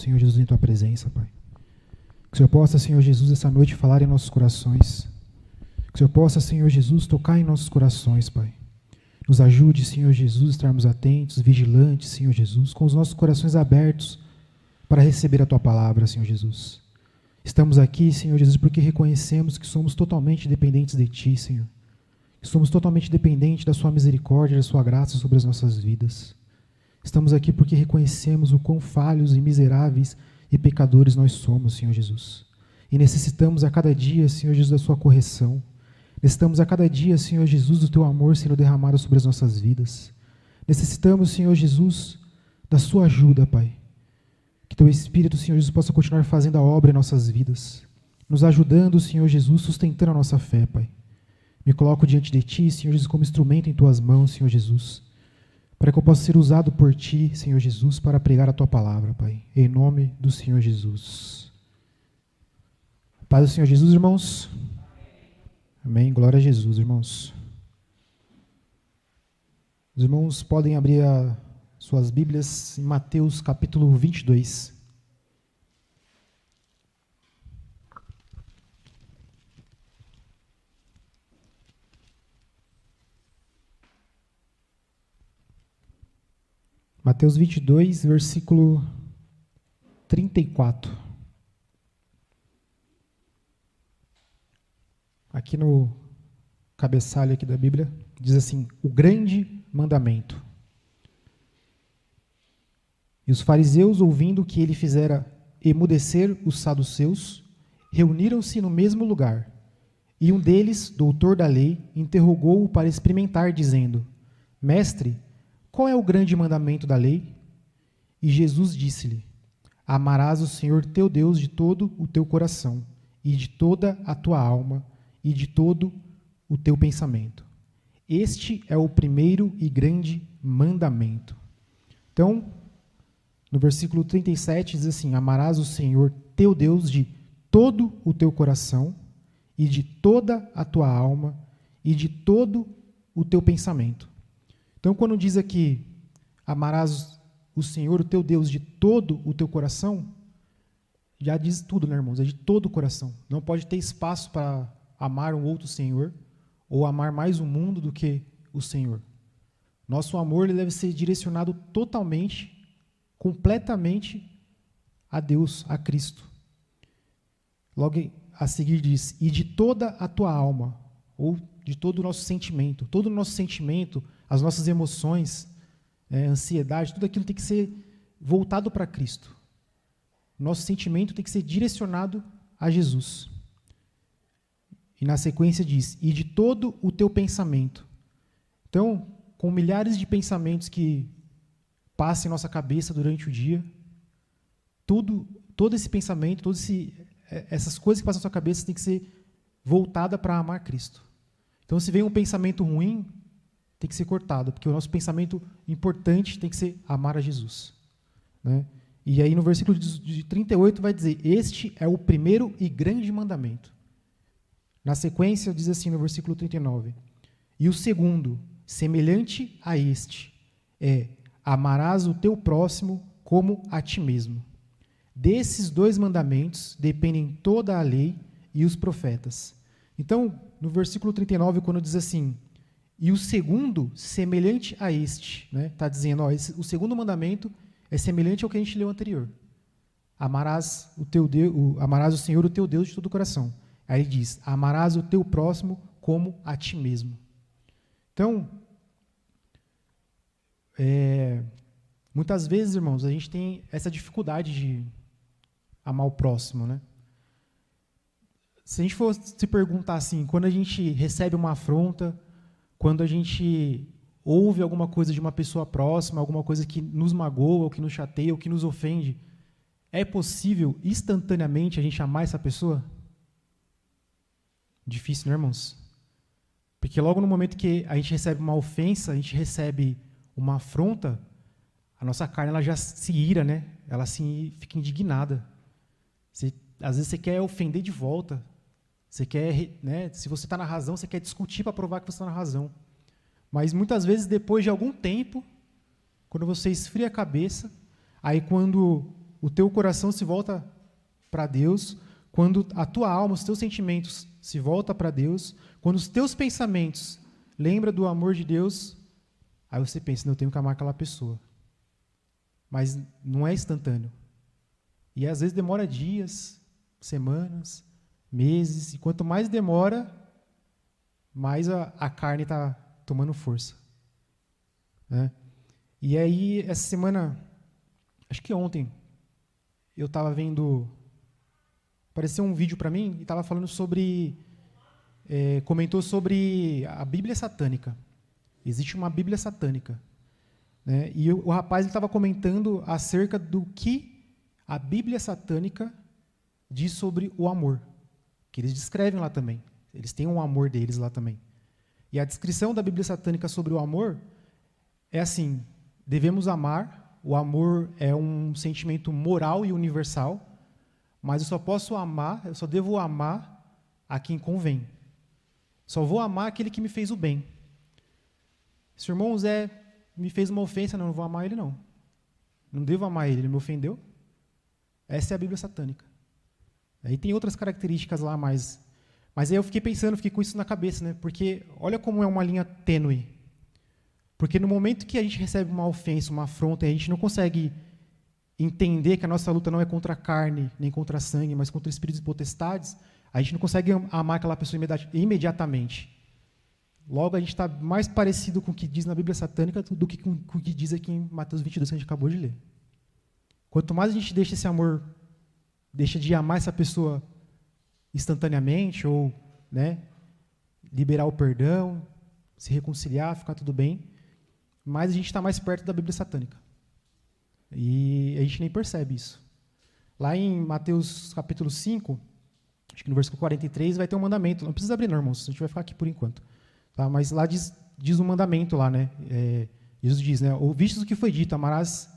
Senhor Jesus, em Tua presença, Pai. Que o Senhor possa, Senhor Jesus, essa noite falar em nossos corações. Que o Senhor possa, Senhor Jesus, tocar em nossos corações, Pai. Nos ajude, Senhor Jesus, a estarmos atentos, vigilantes, Senhor Jesus, com os nossos corações abertos para receber a Tua palavra, Senhor Jesus. Estamos aqui, Senhor Jesus, porque reconhecemos que somos totalmente dependentes de Ti, Senhor. Que somos totalmente dependentes da Sua misericórdia, da Sua graça sobre as nossas vidas. Estamos aqui porque reconhecemos o quão falhos e miseráveis e pecadores nós somos, Senhor Jesus. E necessitamos a cada dia, Senhor Jesus, da Sua correção. Necessitamos a cada dia, Senhor Jesus, do Teu amor sendo derramado sobre as nossas vidas. Necessitamos, Senhor Jesus, da Sua ajuda, Pai. Que Teu Espírito, Senhor Jesus, possa continuar fazendo a obra em nossas vidas, nos ajudando, Senhor Jesus, sustentando a nossa fé, Pai. Me coloco diante de Ti, Senhor Jesus, como instrumento em Tuas mãos, Senhor Jesus, para que eu possa ser usado por Ti, Senhor Jesus, para pregar a Tua palavra, Pai. Em nome do Senhor Jesus. Paz do Senhor Jesus, irmãos. Amém. Glória a Jesus, irmãos. Os irmãos podem abrir suas Bíblias em Mateus capítulo 22. Mateus 22, versículo 34. Aqui no cabeçalho aqui da Bíblia, diz assim: o grande mandamento. E os fariseus, ouvindo que ele fizera emudecer os saduceus, reuniram-se no mesmo lugar. E um deles, doutor da lei, interrogou-o para experimentar, dizendo: Mestre, qual é o grande mandamento da lei? E Jesus disse-lhe: Amarás o Senhor teu Deus de todo o teu coração, e de toda a tua alma, e de todo o teu pensamento. Este é o primeiro e grande mandamento. Então, no versículo 37 diz assim: Amarás o Senhor teu Deus de todo o teu coração, e de toda a tua alma, e de todo o teu pensamento. Então, quando diz aqui, amarás o Senhor, o teu Deus, de todo o teu coração, já diz tudo, né, irmãos? É de todo o coração. Não pode ter espaço para amar um outro Senhor, ou amar mais o mundo do que o Senhor. Nosso amor ele deve ser direcionado totalmente, completamente a Deus, a Cristo. Logo a seguir diz, e de toda a tua alma, ou de todo o nosso sentimento. Todo o nosso sentimento, as nossas emoções, ansiedade, tudo aquilo tem que ser voltado para Cristo. Nosso sentimento tem que ser direcionado a Jesus. E na sequência diz, e de todo o teu pensamento. Então, com milhares de pensamentos que passam em nossa cabeça durante o dia, todo esse pensamento, essas coisas que passam na sua cabeça tem que ser voltada para amar Cristo. Então, se vem um pensamento ruim, tem que ser cortado, porque o nosso pensamento importante tem que ser amar a Jesus. Né? E aí no versículo de 38 vai dizer, este é o primeiro e grande mandamento. Na sequência diz assim no versículo 39, e o segundo, semelhante a este, é, amarás o teu próximo como a ti mesmo. Desses dois mandamentos dependem toda a lei e os profetas. Então, no versículo 39, quando diz assim, e o segundo, semelhante a este, está dizendo, o segundo mandamento é semelhante ao que a gente leu anterior. Amarás o Senhor, o teu Deus, de todo o coração. Aí ele diz, amarás o teu próximo como a ti mesmo. Então, muitas vezes, irmãos, a gente tem essa dificuldade de amar o próximo, né? Se a gente for se perguntar assim, quando a gente recebe uma afronta, quando a gente ouve alguma coisa de uma pessoa próxima, alguma coisa que nos magoa, ou que nos chateia, ou que nos ofende, é possível instantaneamente a gente amar essa pessoa? Difícil, né, irmãos? Porque logo no momento que a gente recebe uma ofensa, a gente recebe uma afronta, a nossa carne ela já se ira, né? Ela fica indignada. Às vezes você quer ofender de volta. Você quer, né? Se você está na razão, você quer discutir para provar que você está na razão. Mas muitas vezes, depois de algum tempo, quando você esfria a cabeça, aí quando o teu coração se volta para Deus, quando a tua alma, os teus sentimentos se voltam para Deus, quando os teus pensamentos lembram do amor de Deus, aí você pensa, não, eu tenho que amar aquela pessoa. Mas não é instantâneo. E às vezes demora dias, semanas, meses, e quanto mais demora, mais a carne está tomando força. Né? E aí, essa semana, acho que ontem, eu estava vendo, apareceu um vídeo para mim, e estava falando sobre, comentou sobre a Bíblia satânica. Existe uma Bíblia satânica. Né? E o rapaz estava comentando acerca do que a Bíblia satânica diz sobre o amor, que eles descrevem lá também. Eles têm um amor deles lá também. E a descrição da Bíblia satânica sobre o amor é assim: devemos amar, o amor é um sentimento moral e universal, mas eu só posso amar, eu só devo amar a quem convém. Só vou amar aquele que me fez o bem. Se o irmão Zé me fez uma ofensa, não vou amar ele, não. Não devo amar ele, ele me ofendeu. Essa é a Bíblia satânica. Aí tem outras características lá, mas aí eu fiquei pensando, fiquei com isso na cabeça, né? Porque olha como é uma linha tênue. Porque no momento que a gente recebe uma ofensa, uma afronta, e a gente não consegue entender que a nossa luta não é contra a carne, nem contra a sangue, mas contra espíritos e potestades, a gente não consegue amar aquela pessoa imediatamente. Logo, a gente está mais parecido com o que diz na Bíblia satânica do que com o que diz aqui em Mateus 22, que a gente acabou de ler. Quanto mais a gente deixa esse amor, deixa de amar essa pessoa instantaneamente, ou né, liberar o perdão, se reconciliar, ficar tudo bem, mais a gente está mais perto da Bíblia satânica. E a gente nem percebe isso. Lá em Mateus capítulo 5, acho que no versículo 43, vai ter um mandamento. Não precisa abrir, não, irmãos, a gente vai ficar aqui por enquanto. Tá? Mas lá diz um mandamento, lá, né? Jesus diz, né? Ouvistes o que foi dito, amarás...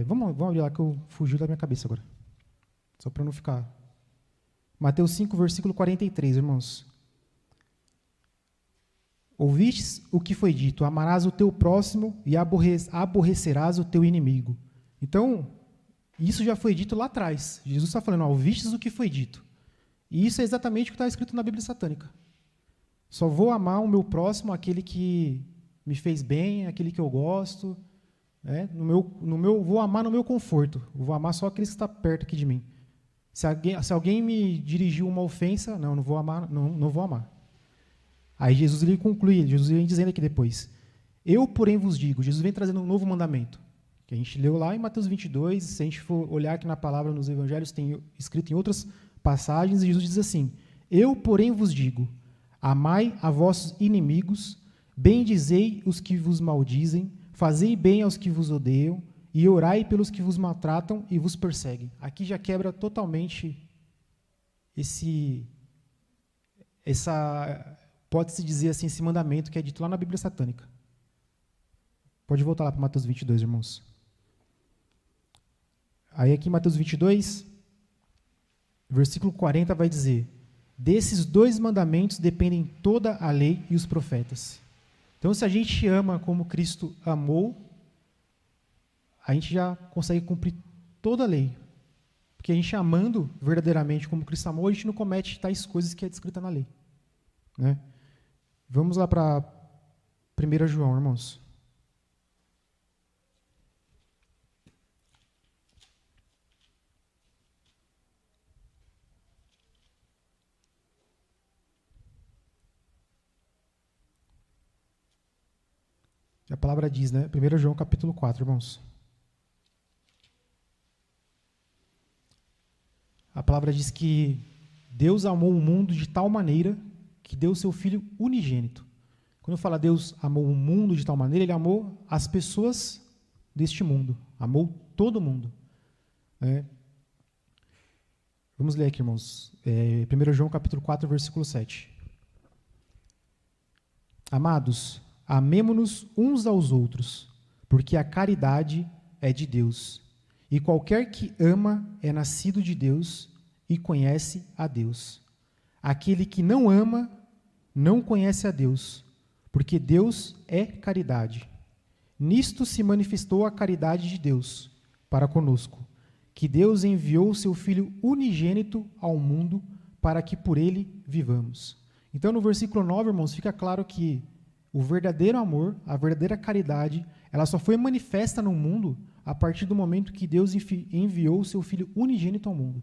vamos abrir lá, que eu fugi da minha cabeça agora. Só para não ficar... Mateus 5, versículo 43, irmãos. Ouvistes o que foi dito, amarás o teu próximo e aborrecerás o teu inimigo. Então, isso já foi dito lá atrás. Jesus está falando, ouvistes o que foi dito. E isso é exatamente o que está escrito na Bíblia satânica. Só vou amar o meu próximo, aquele que me fez bem, aquele que eu gosto. Né? Vou amar no meu conforto. Vou amar só aqueles que estão perto aqui de mim. Se alguém me dirigiu uma ofensa, não vou amar, não vou amar. Aí Jesus ele conclui, Jesus vem dizendo aqui depois, eu, porém, vos digo, Jesus vem trazendo um novo mandamento, que a gente leu lá em Mateus 22, se a gente for olhar aqui na palavra, nos evangelhos, tem escrito em outras passagens, e Jesus diz assim, eu, porém, vos digo, amai a vossos inimigos, bendizei os que vos maldizem, fazei bem aos que vos odeiam, e orai pelos que vos maltratam e vos perseguem. Aqui já quebra totalmente pode-se dizer assim, esse mandamento que é dito lá na Bíblia satânica. Pode voltar lá para Mateus 22, irmãos. Aí aqui em Mateus 22, versículo 40 vai dizer, desses dois mandamentos dependem toda a lei e os profetas. Então, se a gente ama como Cristo amou, a gente já consegue cumprir toda a lei. Porque a gente amando verdadeiramente como Cristo amou, a gente não comete tais coisas que é descrita na lei. Né? Vamos lá para 1 João, irmãos. A palavra diz, né? 1 João capítulo 4, irmãos. A palavra diz que Deus amou o mundo de tal maneira que deu o seu Filho unigênito. Quando eu falo Deus amou o mundo de tal maneira, Ele amou as pessoas deste mundo. Amou todo mundo. Vamos ler aqui, irmãos. 1 João capítulo 4, versículo 7. Amados, amemo-nos uns aos outros, porque a caridade é de Deus. E qualquer que ama é nascido de Deus e conhece a Deus. Aquele que não ama não conhece a Deus, porque Deus é caridade. Nisto se manifestou a caridade de Deus para conosco, que Deus enviou o seu Filho unigênito ao mundo para que por ele vivamos. Então, no versículo 9, irmãos, fica claro que o verdadeiro amor, a verdadeira caridade, ela só foi manifesta no mundo a partir do momento que Deus enviou o seu Filho unigênito ao mundo.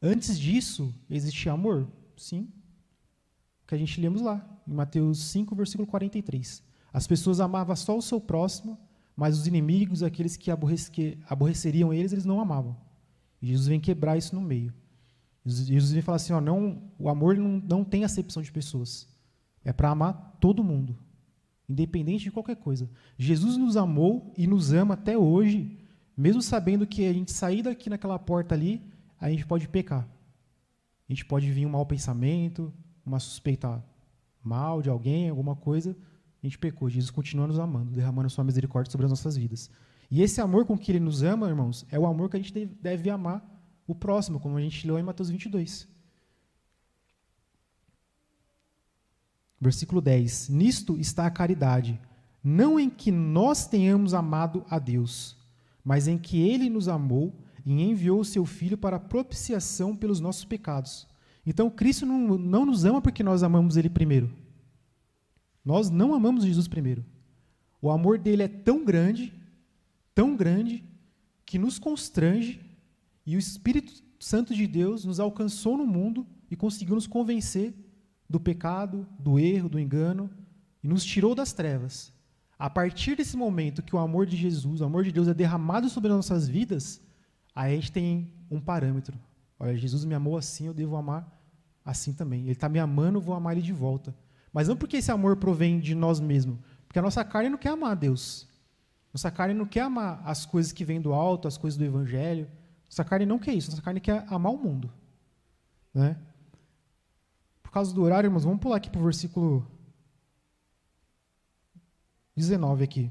Antes disso, existia amor? Sim. O que a gente lemos lá, em Mateus 5, versículo 43. As pessoas amavam só o seu próximo, mas os inimigos, aqueles que aborreceriam eles não amavam. E Jesus vem quebrar isso no meio. Jesus vem falar assim, ó, o amor não tem acepção de pessoas. É para amar todo mundo, independente de qualquer coisa. Jesus nos amou e nos ama até hoje, mesmo sabendo que a gente sair daqui naquela porta ali, a gente pode pecar. A gente pode vir um mau pensamento, uma suspeita mal de alguém, alguma coisa, a gente pecou. Jesus continua nos amando, derramando sua misericórdia sobre as nossas vidas. E esse amor com que ele nos ama, irmãos, é o amor que a gente deve amar o próximo, como a gente leu em Mateus 22. Versículo 10. Nisto está a caridade, não em que nós tenhamos amado a Deus, mas em que ele nos amou e enviou o seu Filho para propiciação pelos nossos pecados. Então, Cristo não nos ama porque nós amamos ele primeiro. Nós não amamos Jesus primeiro. O amor dele é tão grande, que nos constrange, e o Espírito Santo de Deus nos alcançou no mundo e conseguiu nos convencer do pecado, do erro, do engano, e nos tirou das trevas. A partir desse momento que o amor de Jesus, o amor de Deus é derramado sobre as nossas vidas, aí a gente tem um parâmetro. Olha, Jesus me amou assim, eu devo amar assim também. Ele está me amando, eu vou amar ele de volta. Mas não porque esse amor provém de nós mesmos, porque a nossa carne não quer amar a Deus. Nossa carne não quer amar as coisas que vêm do alto, as coisas do Evangelho. Nossa carne não quer isso, nossa carne quer amar o mundo. Né? Por causa do horário, irmãos, vamos pular aqui para o versículo 19 aqui.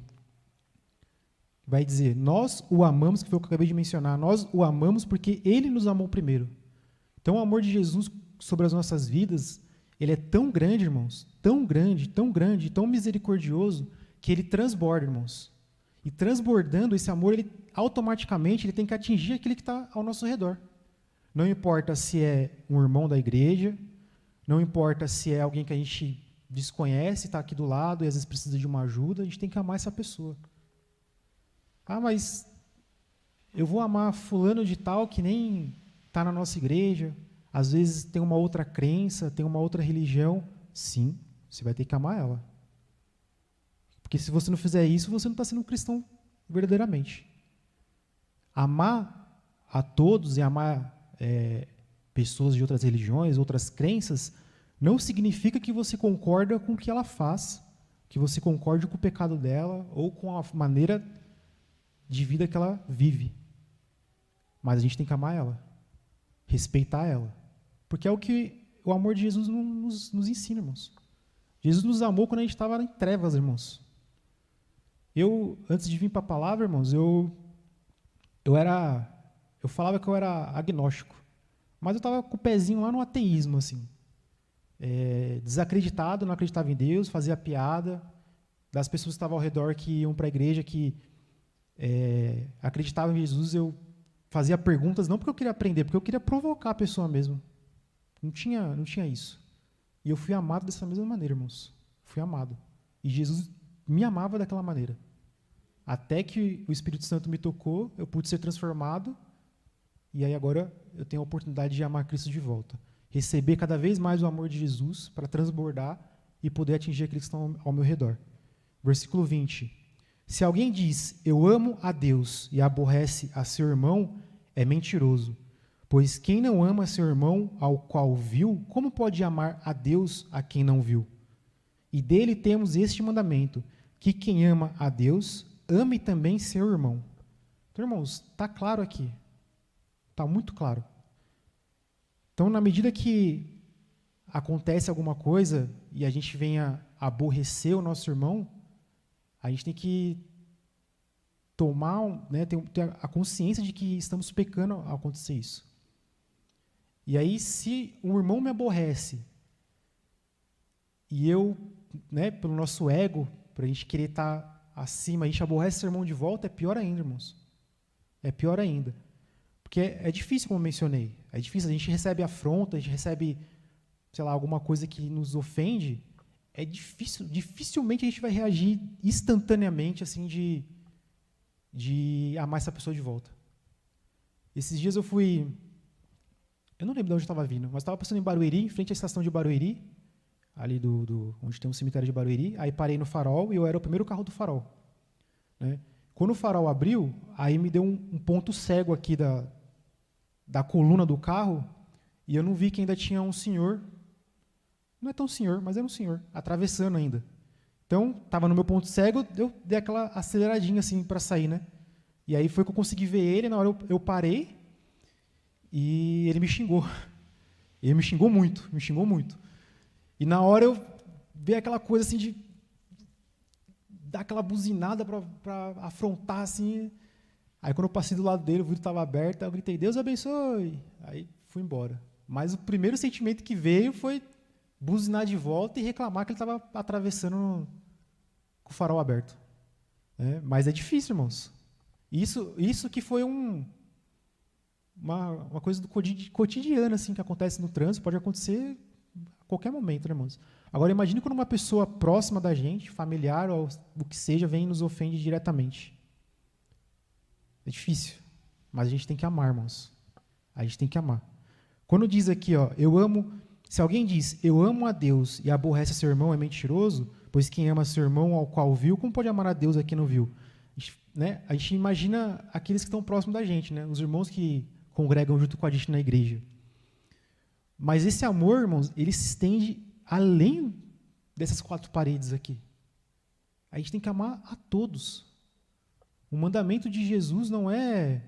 Vai dizer, nós o amamos, que foi o que eu acabei de mencionar, nós o amamos porque ele nos amou primeiro. Então o amor de Jesus sobre as nossas vidas, ele é tão grande, irmãos, tão grande, tão misericordioso, que ele transborda, irmãos. E transbordando esse amor, ele automaticamente ele tem que atingir aquele que está ao nosso redor. Não importa se é um irmão da igreja, não importa se é alguém que a gente desconhece, está aqui do lado e às vezes precisa de uma ajuda, a gente tem que amar essa pessoa. Ah, mas eu vou amar fulano de tal que nem está na nossa igreja, às vezes tem uma outra crença, tem uma outra religião. Sim, você vai ter que amar ela. Porque se você não fizer isso, você não está sendo um cristão verdadeiramente. Amar a todos e amar pessoas de outras religiões, outras crenças, não significa que você concorda com o que ela faz, que você concorde com o pecado dela ou com a maneira de vida que ela vive. Mas a gente tem que amar ela, respeitar ela. Porque é o que o amor de Jesus nos ensina, irmãos. Jesus nos amou quando a gente estava em trevas, irmãos. Antes de vir para a palavra, irmãos, eu falava que eu era agnóstico. Mas eu estava com o pezinho lá no ateísmo, assim. Desacreditado, não acreditava em Deus, fazia piada das pessoas que estavam ao redor que iam para a igreja, que acreditavam em Jesus. Eu fazia perguntas, não porque eu queria aprender, porque eu queria provocar a pessoa mesmo. Não tinha isso. E eu fui amado dessa mesma maneira, irmãos. Fui amado. E Jesus me amava daquela maneira. Até que o Espírito Santo me tocou, eu pude ser transformado, e aí agora eu tenho a oportunidade de amar Cristo de volta. Receber cada vez mais o amor de Jesus para transbordar e poder atingir aqueles que estão ao meu redor. Versículo 20. Se alguém diz, eu amo a Deus e aborrece a seu irmão, é mentiroso. Pois quem não ama seu irmão ao qual viu, como pode amar a Deus a quem não viu? E dele temos este mandamento, que quem ama a Deus, ame também seu irmão. Então, irmãos, está claro aqui. Está muito claro. Então, na medida que acontece alguma coisa e a gente venha aborrecer o nosso irmão, a gente tem que ter a consciência de que estamos pecando ao acontecer isso. E aí, se um irmão me aborrece e eu, pelo nosso ego, para a gente querer estar acima, a gente aborrece o irmão de volta, é pior ainda, irmãos. É pior ainda. Porque é difícil, como eu mencionei. É difícil, a gente recebe afronta, a gente recebe, sei lá, alguma coisa que nos ofende. É difícil, dificilmente a gente vai reagir instantaneamente, assim, de amar essa pessoa de volta. Esses dias eu não lembro de onde eu estava vindo, mas estava passando em Barueri, em frente à estação de Barueri, ali onde tem um cemitério de Barueri. Aí parei no farol e eu era o primeiro carro do farol, né? Quando o farol abriu, aí me deu um ponto cego aqui da coluna do carro, e eu não vi que ainda tinha um senhor, não é tão senhor, mas era um senhor, atravessando ainda. Então, estava no meu ponto cego, eu dei aquela aceleradinha assim para sair, né? E aí foi que eu consegui ver ele, na hora eu parei, e ele me xingou. Ele me xingou muito, me xingou muito. E na hora eu vi aquela coisa assim de dar aquela buzinada para afrontar assim. Aí quando eu passei do lado dele, o vidro estava aberto, eu gritei, Deus abençoe. Aí fui embora. Mas o primeiro sentimento que veio foi buzinar de volta e reclamar que ele estava atravessando com o farol aberto. Mas é difícil, irmãos. Isso que foi uma coisa do cotidiano assim, que acontece no trânsito, pode acontecer a qualquer momento, né, irmãos? Agora, imagine quando uma pessoa próxima da gente, familiar ou o que seja, vem e nos ofende diretamente. É difícil, mas a gente tem que amar, irmãos. A gente tem que amar. Quando diz aqui, ó, se alguém diz, eu amo a Deus e aborrece seu irmão, é mentiroso, pois quem ama seu irmão ao qual viu, como pode amar a Deus a quem não viu? A gente imagina aqueles que estão próximos da gente, né? Os irmãos que congregam junto com a gente na igreja. Mas esse amor, irmãos, ele se estende além dessas 4 paredes aqui. A gente tem que amar a todos. O mandamento de Jesus não é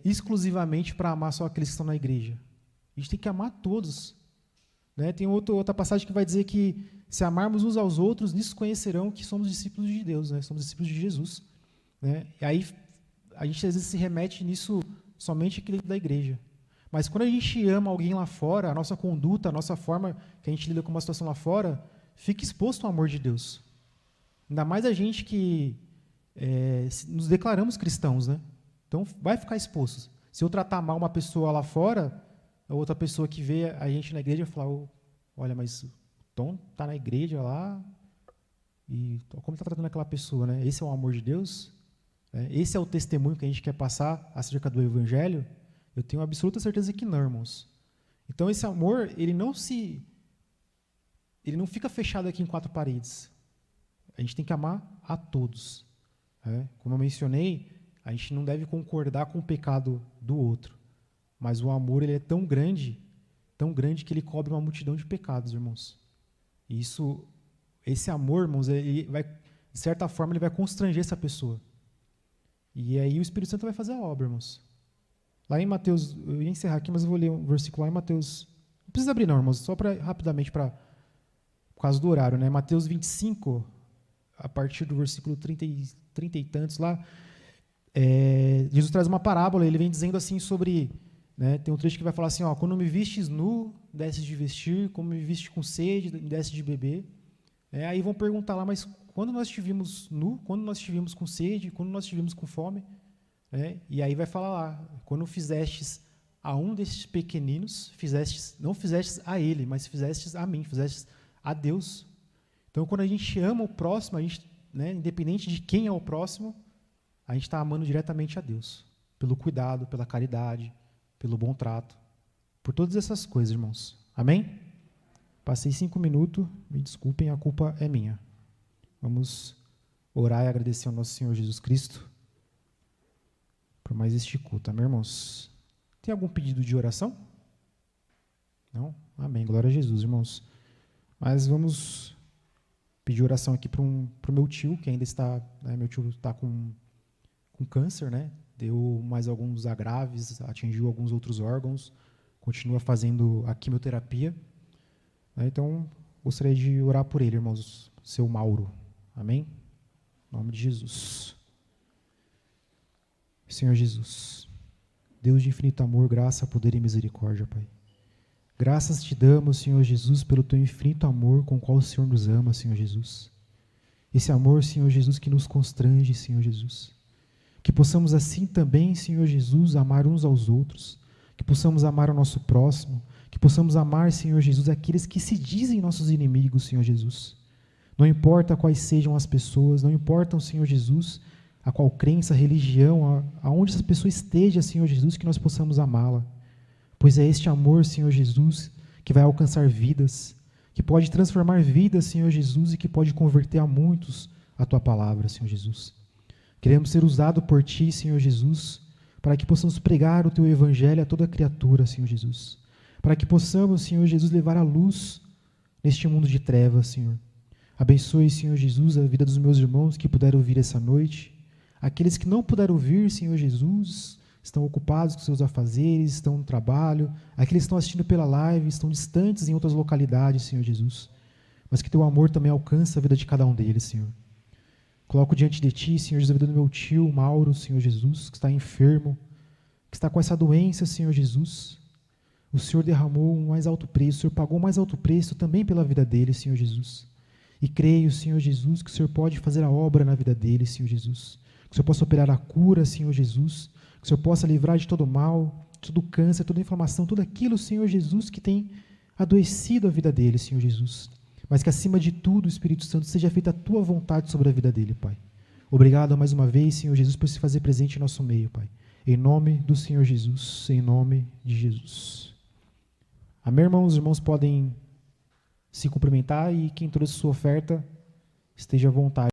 exclusivamente para amar só aqueles que estão na igreja. A gente tem que amar todos. Né? Tem outra passagem que vai dizer que se amarmos uns aos outros, nisso conhecerão que somos discípulos de Deus, né? Somos discípulos de Jesus. Né? E aí a gente às vezes se remete nisso somente aquele da igreja. Mas quando a gente ama alguém lá fora, a nossa conduta, a nossa forma que a gente lida com uma situação lá fora, fica exposto ao amor de Deus. Ainda mais a gente que nos declaramos cristãos, né? Então vai ficar exposto. Se eu tratar mal uma pessoa lá fora, a outra pessoa que vê a gente na igreja vai falar, olha, mas o Tom está na igreja lá, e como está tratando aquela pessoa, né? Esse é o amor de Deus? Esse é o testemunho que a gente quer passar acerca do Evangelho? Eu tenho absoluta certeza que não, irmãos. Então esse amor, ele não fica fechado aqui em 4 paredes. A gente tem que amar a todos. Como eu mencionei, a gente não deve concordar com o pecado do outro. Mas o amor, ele é tão grande que ele cobre uma multidão de pecados, irmãos. E esse amor, irmãos, ele vai, de certa forma, ele vai constranger essa pessoa. E aí o Espírito Santo vai fazer a obra, irmãos. Lá em Mateus, eu ia encerrar aqui, mas eu vou ler um versículo lá em Mateus. Não precisa abrir não, irmãos, só rapidamente, por causa do horário, né? Mateus 25, a partir do versículo 30 e tantos lá, Jesus traz uma parábola, ele vem dizendo assim sobre, né, tem um trecho que vai falar assim, quando me vistes nu, desses de vestir, como me viste com sede, me desses de beber. Aí vão perguntar lá, mas quando nós estivemos nu, quando nós estivemos com sede, quando nós estivemos com fome? E aí vai falar lá, quando fizestes a um destes pequeninos, não fizestes a ele, mas fizestes a mim, fizestes a Deus. Então, quando a gente ama o próximo, a gente, né, independente de quem é o próximo, a gente está amando diretamente a Deus, pelo cuidado, pela caridade, pelo bom trato, por todas essas coisas, irmãos. Amém? Passei 5 minutos, me desculpem, a culpa é minha. Vamos orar e agradecer ao nosso Senhor Jesus Cristo por mais este culto, amém, irmãos? Tem algum pedido de oração? Não? Amém, glória a Jesus, irmãos. Mas vamos pedir oração aqui para o meu tio, que ainda está, né, meu tio está com câncer, né? Deu mais alguns agraves, atingiu alguns outros órgãos, continua fazendo a quimioterapia. Então, gostaria de orar por ele, irmãos, seu Mauro. Amém? Em nome de Jesus. Senhor Jesus, Deus de infinito amor, graça, poder e misericórdia, Pai. Graças te damos, Senhor Jesus, pelo teu infinito amor com o qual o Senhor nos ama, Senhor Jesus. Esse amor, Senhor Jesus, que nos constrange, Senhor Jesus. Que possamos assim também, Senhor Jesus, amar uns aos outros, que possamos amar o nosso próximo, que possamos amar, Senhor Jesus, aqueles que se dizem nossos inimigos, Senhor Jesus. Não importa quais sejam as pessoas, não importa, Senhor Jesus, a qual crença, religião, aonde essa pessoa esteja, Senhor Jesus, que nós possamos amá-la. Pois é este amor, Senhor Jesus, que vai alcançar vidas, que pode transformar vidas, Senhor Jesus, e que pode converter a muitos a Tua palavra, Senhor Jesus. Queremos ser usados por Ti, Senhor Jesus, para que possamos pregar o Teu Evangelho a toda criatura, Senhor Jesus. Para que possamos, Senhor Jesus, levar a luz neste mundo de trevas, Senhor. Abençoe, Senhor Jesus, a vida dos meus irmãos que puderam ouvir essa noite. Aqueles que não puderam ouvir, Senhor Jesus, estão ocupados com seus afazeres, estão no trabalho. Aqueles que estão assistindo pela live, estão distantes em outras localidades, Senhor Jesus. Mas que Teu amor também alcance a vida de cada um deles, Senhor. Coloco diante de Ti, Senhor Jesus, a vida do meu tio, Mauro, Senhor Jesus, que está enfermo, que está com essa doença, Senhor Jesus. O Senhor derramou um mais alto preço, o Senhor pagou um mais alto preço também pela vida dele, Senhor Jesus. E creio, Senhor Jesus, que o Senhor pode fazer a obra na vida dele, Senhor Jesus. Que o Senhor possa operar a cura, Senhor Jesus. Que o Senhor possa livrar de todo mal, de todo câncer, toda inflamação, tudo aquilo, Senhor Jesus, que tem adoecido a vida dele, Senhor Jesus. Mas que acima de tudo, Espírito Santo, seja feita a Tua vontade sobre a vida dele, Pai. Obrigado mais uma vez, Senhor Jesus, por se fazer presente em nosso meio, Pai. Em nome do Senhor Jesus, em nome de Jesus. Amém, irmãos? Os irmãos podem se cumprimentar e quem trouxe sua oferta esteja à vontade.